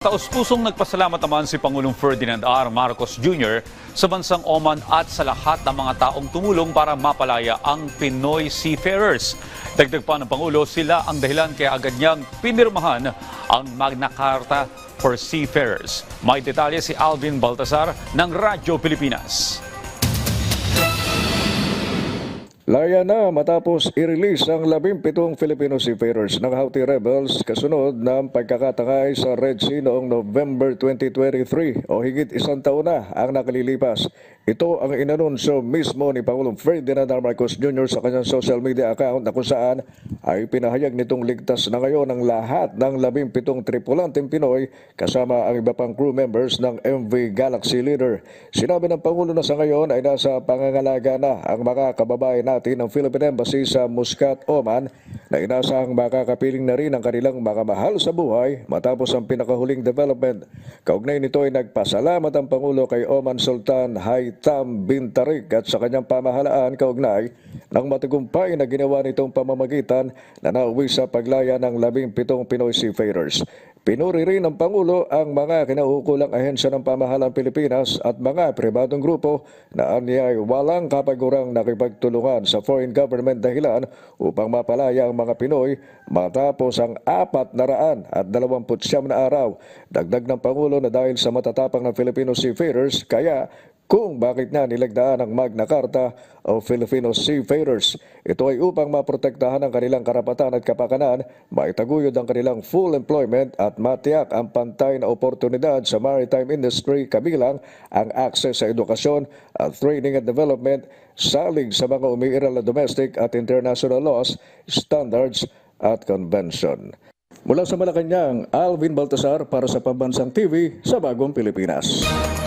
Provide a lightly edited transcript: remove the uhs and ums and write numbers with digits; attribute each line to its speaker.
Speaker 1: Taus-pusong nagpasalamat naman si Pangulong Ferdinand R. Marcos Jr. sa bansang Oman at sa lahat ng mga taong tumulong para mapalaya ang Pinoy seafarers. Dagdag pa ng Pangulo, sila ang dahilan kaya agad niyang pinirmahan ang Magna Carta for Seafarers. May detalye si Alvin Baltasar ng Radyo Pilipinas.
Speaker 2: Laya na matapos i-release ang 17 Filipino seafarers ng Houthi rebels kasunod ng pagkakatangay sa Red Sea noong November 2023 o higit isang taon na ang nakalilipas. Ito ang inanunsyo mismo ni Pangulong Ferdinand R. Marcos Jr. sa kanyang social media account na kung saan ay pinahayag nitong ligtas na ngayon ang lahat ng 17 tripulanteng Pinoy kasama ang iba pang crew members ng MV Galaxy Leader. Sinabi ng Pangulo na sa ngayon ay nasa pangangalaga na ang mga kababayan natin ng Philippine Embassy sa Muscat, Oman na inasahang makakapiling na rin ang kanilang mga mahal sa buhay matapos ang pinakahuling development. Kaugnay nito ay nagpasalamat ang Pangulo kay Oman Sultan Haitham bin Tariq at sa kanyang pamahalaan kaugnay ng matagumpay na ginawa nitong pamamagitan na nauwi sa paglaya ng 17 Pinoy seafarers. Pinuri rin ng Pangulo ang mga kinaukulang ahensya ng pamahalaan Pilipinas at mga pribadong grupo na anya ay walang kapagurang nakipagtulungan sa foreign government dahilan upang mapalaya ang mga Pinoy matapos ang 429 na araw. Dagdag ng Pangulo na dahil sa matatapang ng Filipino seafarers kaya kung bakit na nilagdaan ang Magna Carta o Filipino Seafarers. Ito ay upang maprotektahan ang kanilang karapatan at kapakanan, maitaguyod ang kanilang full employment at matiyak ang pantay na oportunidad sa maritime industry kabilang ang access sa edukasyon at training and development salig sa mga umiiral na domestic at international laws, standards at convention. Mula sa Malacanang, Alvin Baltasar para sa Pambansang TV sa Bagong Pilipinas.